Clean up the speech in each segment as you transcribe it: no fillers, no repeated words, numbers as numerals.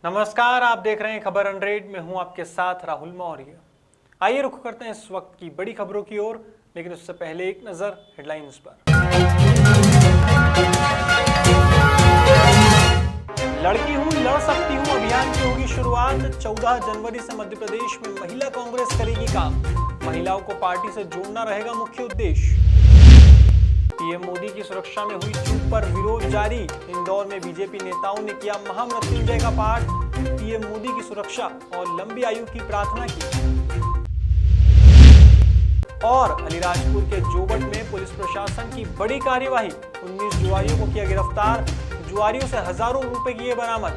नमस्कार, आप देख रहे हैं खबर 100 में हूं आपके साथ राहुल मौर्य। आइए रुख करते हैं इस वक्त की बड़ी खबरों की ओर, लेकिन उससे पहले एक नजर हेडलाइंस पर। लड़की हूं लड़ सकती हूं अभियान की होगी शुरुआत। 14 जनवरी से मध्य प्रदेश में महिला कांग्रेस करेगी काम। महिलाओं को पार्टी से जोड़ना रहेगा मुख्य उद्देश्य। पीएम मोदी की सुरक्षा में हुई चूक पर विरोध जारी। इंदौर में बीजेपी नेताओं ने किया महामृत्युंजय का पाठ। पीएम मोदी की सुरक्षा और लंबी आयु की प्रार्थना की। और अलीराजपुर के जोबट में पुलिस प्रशासन की बड़ी कार्यवाही। 19 जुआरियों को किया गिरफ्तार। जुआरियों से हजारों रुपए किए बरामद।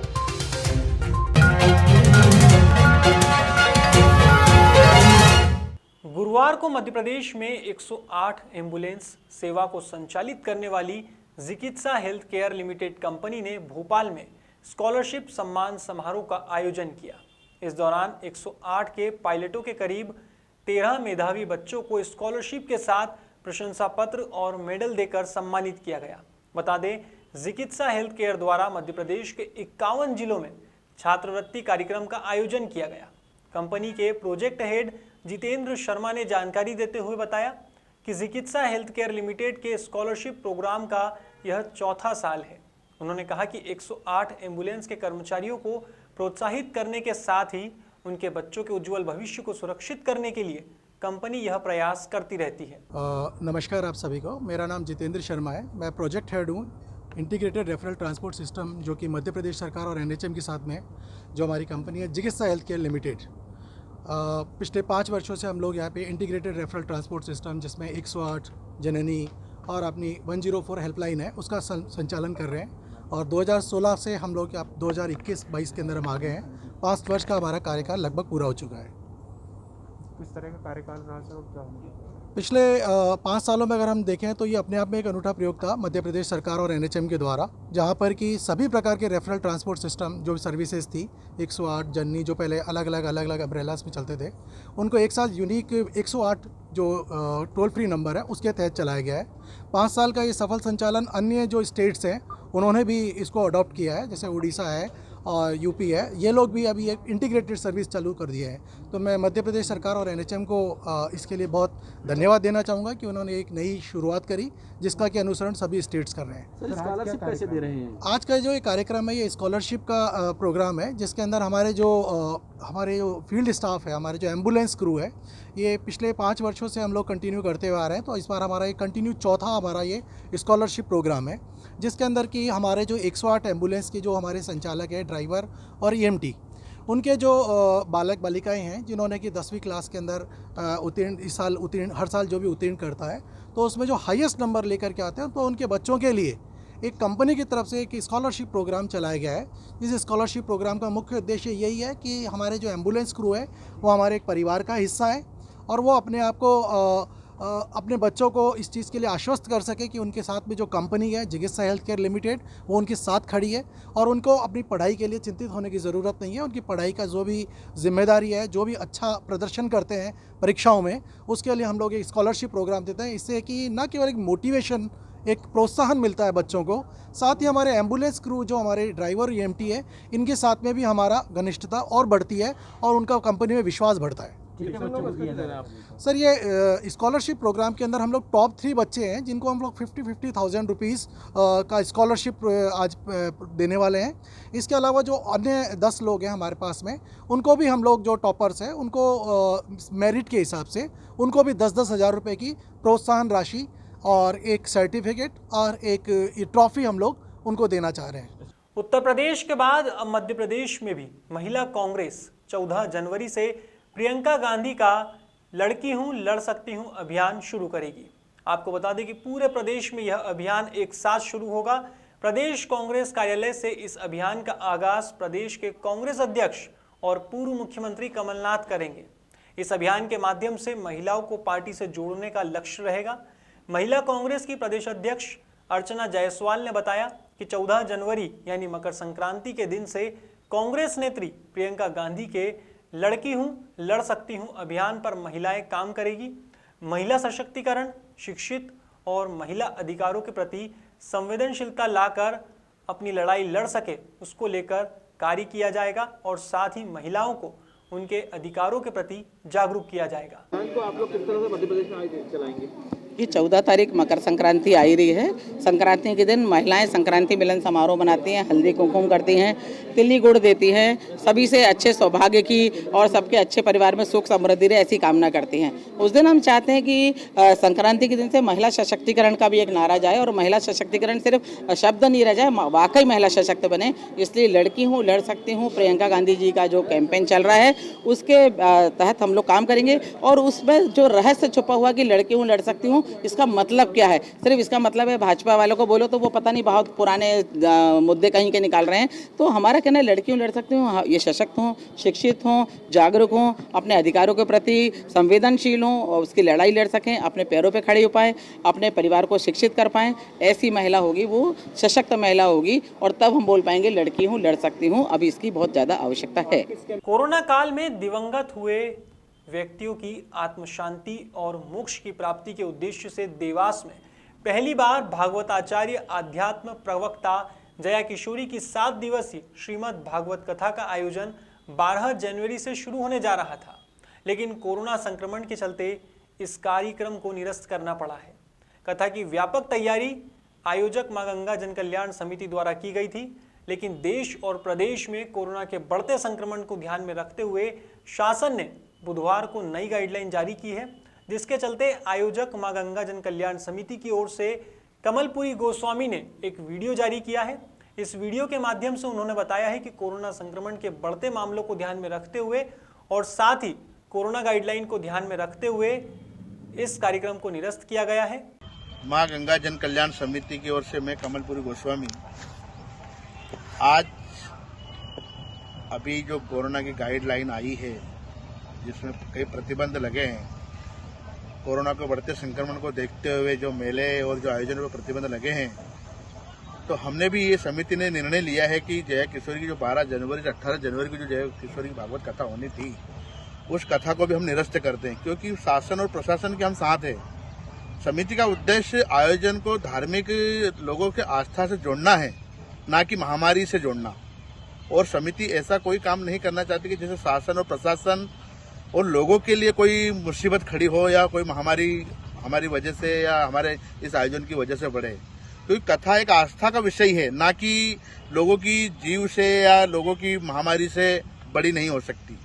गुरुवार को मध्य प्रदेश में 108 एम्बुलेंस सेवा को संचालित करने वाली जिकित्सा हेल्थ केयर लिमिटेड कंपनी ने भोपाल में स्कॉलरशिप सम्मान समारोह का आयोजन किया। इस दौरान 108 के पायलटों के करीब 13 मेधावी बच्चों को स्कॉलरशिप के साथ प्रशंसा पत्र और मेडल देकर सम्मानित किया गया। बता दें, जिकित्सा हेल्थ केयर द्वारा मध्य प्रदेश के 51 जिलों में छात्रवृत्ति कार्यक्रम का आयोजन किया गया। कंपनी के प्रोजेक्ट हेड जितेंद्र शर्मा ने जानकारी देते हुए बताया कि जिकित्सा हेल्थ केयर लिमिटेड के स्कॉलरशिप प्रोग्राम का यह चौथा साल है। उन्होंने कहा कि 108 एम्बुलेंस के कर्मचारियों को प्रोत्साहित करने के साथ ही उनके बच्चों के उज्जवल भविष्य को सुरक्षित करने के लिए कंपनी यह प्रयास करती रहती है। नमस्कार आप सभी को, मेरा नाम जितेंद्र शर्मा है। मैं प्रोजेक्ट हेड हूँ इंटीग्रेटेड रेफरल ट्रांसपोर्ट सिस्टम, जो कि मध्य प्रदेश सरकार और एनएचएम के साथ में जो हमारी कंपनी है जिकित्सा हेल्थ केयर लिमिटेड। पिछले 5 वर्षों से हम लोग यहाँ पे इंटीग्रेटेड रेफरल ट्रांसपोर्ट सिस्टम, जिसमें 108 जननी और अपनी 104 हेल्पलाइन है, उसका संचालन कर रहे हैं। और 2016 से हम लोग 2021-22 के अंदर हम आ गए हैं। 5 वर्ष का हमारा कार्यकाल लगभग पूरा हो चुका है। किस तरह का कार्यकाल रहा सर? पिछले 5 सालों में अगर हम देखें तो ये अपने आप में एक अनूठा प्रयोग था मध्य प्रदेश सरकार और एनएचएम के द्वारा, जहाँ पर कि सभी प्रकार के रेफरल ट्रांसपोर्ट सिस्टम जो सर्विसेज थी 108 जननी, जो पहले अलग अलग अम्ब्रेलास में चलते थे, उनको एक साथ यूनिक 108 जो टोल फ्री नंबर है उसके तहत चलाया गया है। 5 साल का ये सफल संचालन अन्य जो स्टेट्स हैं उन्होंने भी इसको अडॉप्ट किया है, जैसे उड़ीसा है और यूपी है। ये लोग भी अभी एक इंटीग्रेटेड सर्विस चालू कर दिए हैं। तो मैं मध्य प्रदेश सरकार और एनएचएम को इसके लिए बहुत धन्यवाद देना चाहूँगा कि उन्होंने एक नई शुरुआत करी, जिसका कि अनुसरण सभी स्टेट्स कर रहे हैं। सर, स्कॉलरशिप कैसे दे रहे हैं? आज का जो ये कार्यक्रम है, ये स्कॉलरशिप का प्रोग्राम है, जिसके अंदर हमारे जो फील्ड स्टाफ है, हमारे जो एम्बुलेंस क्रू है, ये पिछले 5 वर्षों से हम लोग कंटिन्यू करते हुए आ रहे हैं। तो इस बार हमारा ये कंटिन्यू चौथा हमारा ये स्कॉलरशिप प्रोग्राम है, जिसके अंदर कि हमारे जो 108 एम्बुलेंस के जो हमारे संचालक है, ड्राइवर और ईएमटी, उनके जो बालक बालिकाएं हैं जिन्होंने कि 10वीं क्लास के अंदर हर साल जो भी उत्तीर्ण करता है, तो उसमें जो हाईएस्ट नंबर लेकर के आते हैं, तो उनके बच्चों के लिए एक कंपनी की तरफ से एक स्कॉलरशिप प्रोग्राम चलाया गया है। इस स्कॉलरशिप प्रोग्राम का मुख्य उद्देश्य यही है कि हमारे जो एम्बुलेंस क्रू है वो हमारे एक परिवार का हिस्सा है, और वो अपने आप को अपने बच्चों को इस चीज़ के लिए आश्वस्त कर सके कि उनके साथ में जो कंपनी है जिकित्सा हेल्थ केयर लिमिटेड, वो उनके साथ खड़ी है और उनको अपनी पढ़ाई के लिए चिंतित होने की ज़रूरत नहीं है। उनकी पढ़ाई का जो भी जिम्मेदारी है, जो भी अच्छा प्रदर्शन करते हैं परीक्षाओं में, उसके लिए हम लोग एक स्कॉलरशिप प्रोग्राम देते हैं। इससे कि न केवल एक मोटिवेशन, एक प्रोत्साहन मिलता है बच्चों को, साथ ही हमारे एम्बुलेंस क्रू जो हमारे ड्राइवर ईएमटी है, इनके साथ में भी हमारा घनिष्ठता और बढ़ती है और उनका कंपनी में विश्वास बढ़ता है। सर, ये स्कॉलरशिप प्रोग्राम के अंदर हम लोग टॉप 3 बच्चे हैं जिनको हम लोग 50,000 रुपीज़ का स्कॉलरशिप आज देने वाले हैं। इसके अलावा जो अन्य 10 लोग हैं हमारे पास में, उनको भी हम लोग जो टॉपर्स हैं उनको मेरिट के हिसाब से उनको भी 10-10 हज़ार रुपये की प्रोत्साहन राशि और एक सर्टिफिकेट और एक ट्रॉफी हम लोग उनको देना चाह रहे हैं। उत्तर प्रदेश के बाद अब मध्य प्रदेश में भी महिला कांग्रेस 14 जनवरी से प्रियंका गांधी का लड़की हूं लड़ सकती हूं अभियान शुरू करेगी। आपको बता दें कि पूरे प्रदेश में यह अभियान एक साथ शुरू होगा। प्रदेश कांग्रेस कार्यालय से इस अभियान का आगाज प्रदेश के कांग्रेस अध्यक्ष और पूर्व मुख्यमंत्री कमलनाथ करेंगे। इस अभियान के माध्यम से महिलाओं को पार्टी से जोड़ने का लक्ष्य रहेगा। महिला कांग्रेस की प्रदेश अध्यक्ष अर्चना जायसवाल ने बताया कि 14 जनवरी यानी मकर संक्रांति के दिन से कांग्रेस नेत्री प्रियंका गांधी के लड़की हूं लड़ सकती हूं अभियान पर महिलाएं काम करेगी। महिला सशक्तिकरण, शिक्षित और महिला अधिकारों के प्रति संवेदनशीलता लाकर अपनी लड़ाई लड़ सके, उसको लेकर कार्य किया जाएगा और साथ ही महिलाओं को उनके अधिकारों के प्रति जागरूक किया जाएगा। तो आप लोग किस तरह से मध्य प्रदेश में चलाएंगे? ये 14 तारीख मकर संक्रांति आई रही है। संक्रांति के दिन महिलाएं संक्रांति मिलन समारोह मनाती हैं, हल्दी कुमकुम करती हैं, तिल्ली गुड़ देती हैं, सभी से अच्छे सौभाग्य की और सबके अच्छे परिवार में सुख समृद्धि रहे ऐसी कामना करती हैं। उस दिन हम चाहते हैं कि संक्रांति के दिन से महिला सशक्तिकरण का भी एक नारा जाए और महिला सशक्तिकरण सिर्फ शब्द नहीं रह जाए, वाकई महिला सशक्त बने। इसलिए लड़की हूँ लड़ सकती हूँ प्रियंका गांधी जी का जो कैंपेन चल रहा है उसके तहत हम लोग काम करेंगे। और उसमें जो रहस्य छुपा हुआ कि लड़की हूँ लड़ सकती हूँ, इसका मतलब क्या है? सिर्फ इसका मतलब है भाजपा वालों को बोलो तो वो पता नहीं बहुत पुराने मुद्दे कहीं के निकाल रहे हैं। तो हमारा कहना है लड़कियों लड़ सकती हूँ, ये सशक्त हों, शिक्षित हों, जागरूक हों, अपने अधिकारों के प्रति संवेदनशील हों और उसकी लड़ाई लड़ सकें, अपने पैरों पे खड़े हो पाएँ, अपने परिवार को शिक्षित कर पाएँ। ऐसी महिला होगी वो सशक्त महिला होगी और तब हम बोल पाएंगे लड़की हूँ लड़ सकती हूँ। अभी इसकी बहुत ज़्यादा आवश्यकता है। कोरोना काल में दिवंगत हुए व्यक्तियों की आत्म शांति और मोक्ष की प्राप्ति के उद्देश्य से देवास में पहली बार भागवताचार्य आध्यात्म प्रवक्ता जया किशोरी की 7 दिवसीय श्रीमद् भागवत कथा का आयोजन 12 जनवरी से शुरू होने जा रहा था, लेकिन कोरोना संक्रमण के चलते इस कार्यक्रम को निरस्त करना पड़ा है। कथा की व्यापक तैयारी आयोजक मां गंगा जन कल्याण समिति द्वारा की गई थी, लेकिन देश और प्रदेश में कोरोना के बढ़ते संक्रमण को ध्यान में रखते हुए शासन ने बुधवार को नई गाइडलाइन जारी की है, जिसके चलते आयोजक मां गंगा जन कल्याण समिति की ओर से कमलपुरी गोस्वामी ने एक वीडियो जारी किया है। इस वीडियो के माध्यम से उन्होंने बताया है कि कोरोना संक्रमण के बढ़ते मामलों को ध्यान में रखते हुए और साथ ही कोरोना गाइडलाइन को ध्यान में रखते हुए इस कार्यक्रम को निरस्त किया गया है। मां गंगा जन कल्याण समिति की ओर से मैं कमलपुरी गोस्वामी आज अभी जो कोरोना की गाइडलाइन आई है जिसमें कई प्रतिबंध लगे हैं, कोरोना के बढ़ते संक्रमण को देखते हुए जो मेले और जो आयोजन पर प्रतिबंध लगे हैं, तो हमने भी ये समिति ने निर्णय लिया है कि जया किशोरी की जो 12 जनवरी से 18 जनवरी की जो जया किशोरी की भागवत कथा होनी थी उस कथा को भी हम निरस्त करते हैं, क्योंकि शासन और प्रशासन के हम साथ हैं। समिति का उद्देश्य आयोजन को धार्मिक लोगों के आस्था से जोड़ना है, ना कि महामारी से जोड़ना। और समिति ऐसा कोई काम नहीं करना चाहती कि जैसे शासन और प्रशासन और लोगों के लिए कोई मुसीबत खड़ी हो या कोई महामारी हमारी वजह से या हमारे इस आयोजन की वजह से बढ़े। क्योंकि कथा एक आस्था का विषय है, ना कि लोगों की जीव से या लोगों की महामारी से बड़ी नहीं हो सकती।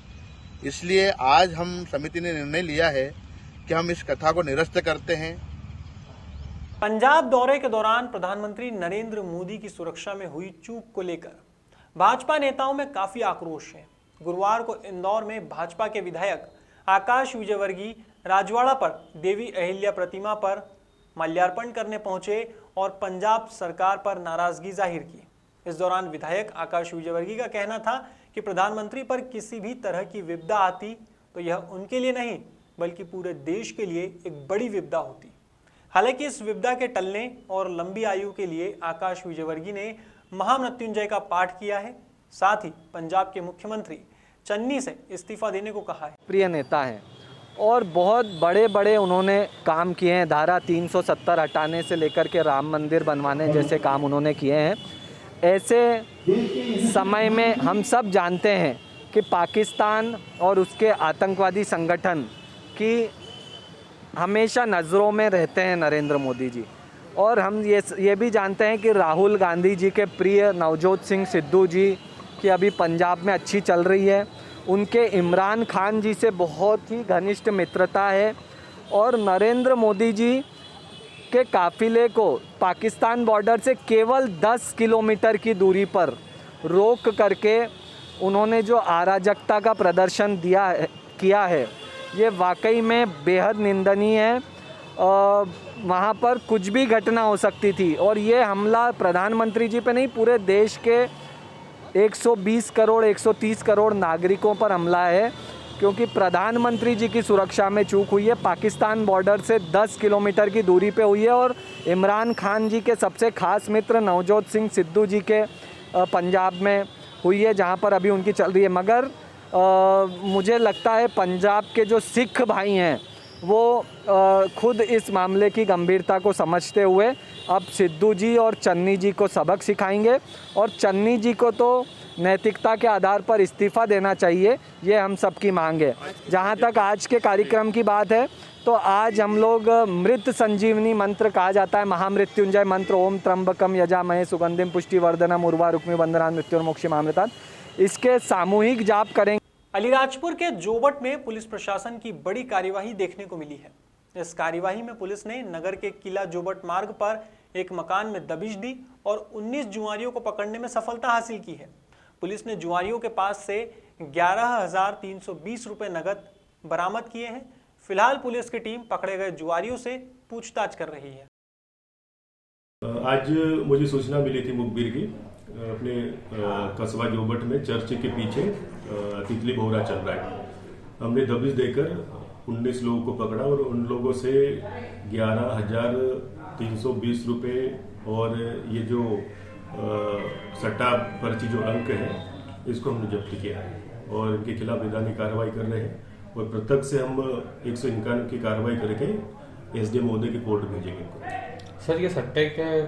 इसलिए आज हम समिति ने निर्णय लिया है कि हम इस कथा को निरस्त करते हैं। पंजाब दौरे के दौरान प्रधानमंत्री नरेंद्र मोदी की सुरक्षा में हुई चूक को लेकर भाजपा नेताओं में काफी आक्रोश है। गुरुवार को इंदौर में भाजपा के विधायक आकाश विजयवर्गीय राजवाड़ा पर देवी अहिल्या प्रतिमा पर माल्यार्पण करने पहुंचे और पंजाब सरकार पर नाराजगी जाहिर की। इस दौरान विधायक आकाश विजयवर्गीय का कहना था कि प्रधानमंत्री पर किसी भी तरह की विपदा आती तो यह उनके लिए नहीं बल्कि पूरे देश के लिए एक बड़ी विपदा होती। हालांकि इस विपदा के टलने और लंबी आयु के लिए आकाश विजयवर्गीय ने महामृत्युंजय का पाठ किया है। साथ ही पंजाब के मुख्यमंत्री चन्नी से इस्तीफा देने को कहा है। प्रिय नेता हैं और बहुत बड़े बड़े उन्होंने काम किए हैं। धारा 370 हटाने से लेकर के राम मंदिर बनवाने जैसे काम उन्होंने किए हैं। ऐसे समय में हम सब जानते हैं कि पाकिस्तान और उसके आतंकवादी संगठन की हमेशा नज़रों में रहते हैं नरेंद्र मोदी जी। और हम ये भी जानते हैं कि राहुल गांधी जी के प्रिय नवजोत सिंह सिद्धू जी की अभी पंजाब में अच्छी चल रही है। उनके इमरान खान जी से बहुत ही घनिष्ठ मित्रता है और नरेंद्र मोदी जी के काफ़िले को पाकिस्तान बॉर्डर से केवल 10 किलोमीटर की दूरी पर रोक करके उन्होंने जो अराजकता का प्रदर्शन किया है, ये वाकई में बेहद निंदनीय है। वहाँ पर कुछ भी घटना हो सकती थी और ये हमला प्रधानमंत्री जी पे नहीं, पूरे देश के 120 करोड़ 130 करोड़ नागरिकों पर हमला है, क्योंकि प्रधानमंत्री जी की सुरक्षा में चूक हुई है। पाकिस्तान बॉर्डर से 10 किलोमीटर की दूरी पे हुई है और इमरान खान जी के सबसे खास मित्र नवजोत सिंह सिद्धू जी के पंजाब में हुई है, जहाँ पर अभी उनकी चल रही है। मगर मुझे लगता है पंजाब के जो सिख भाई हैं वो खुद इस मामले की गंभीरता को समझते हुए अब सिद्धू जी और चन्नी जी को सबक सिखाएंगे। और चन्नी जी को तो नैतिकता के आधार पर इस्तीफ़ा देना चाहिए, ये हम सबकी मांग है। जहाँ तक आज के कार्यक्रम की बात है तो आज हम लोग मृत संजीवनी मंत्र कहा जाता है, महामृत्युंजय मंत्र ओम त्र्यंबकम यजामहे सुगंधिम पुष्टिवर्धनम उर्वा रुक्मी बंधनान् मृत्युर्मोक्षमामृतात्, इसके सामूहिक जाप करेंगे। अलीराजपुर के जोबट में पुलिस प्रशासन की बड़ी कार्यवाही देखने को मिली है। इस कार्यवाही में पुलिस ने नगर के किला जोबट मार्ग पर एक मकान में दबिश दी और 19 जुआरियों को पकड़ने में सफलता हासिल की है। पुलिस ने जुआरियों के पास से 11,320 रुपए नगद बरामद किए हैं। फिलहाल पुलिस की टीम पकड़े गए जुआरियों से पूछताछ कर रही है। आज मुझे सूचना मिली थी मुखबिर की, अपने कस्बा जोबट में चर्च के पीछे तितली भौरा चल रहा है। हमने दबिश देकर 19 लोगों को पकड़ा और उन लोगों से 11,320 रुपये और ये जो सट्टा पर्ची जो अंक है इसको हमने जब्त किया है और इनके खिलाफ वैधानिक कार्रवाई कर रहे हैं और प्रत्यक्ष से हम 151 की कार्रवाई करके एसडीएम महोदय के कोर्ट भेजेंगे। सर ये सट्टे के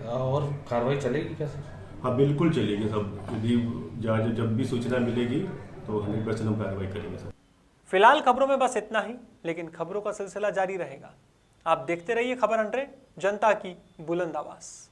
और कार्रवाई चलेगी क्या सर? हाँ बिल्कुल चलेगी सब, यदि जब भी सूचना मिलेगी तो 100% हम कार्रवाई करेंगे सर। फिलहाल खबरों में बस इतना ही, लेकिन खबरों का सिलसिला जारी रहेगा। आप देखते रहिए खबर 100, जनता की बुलंद आवाज।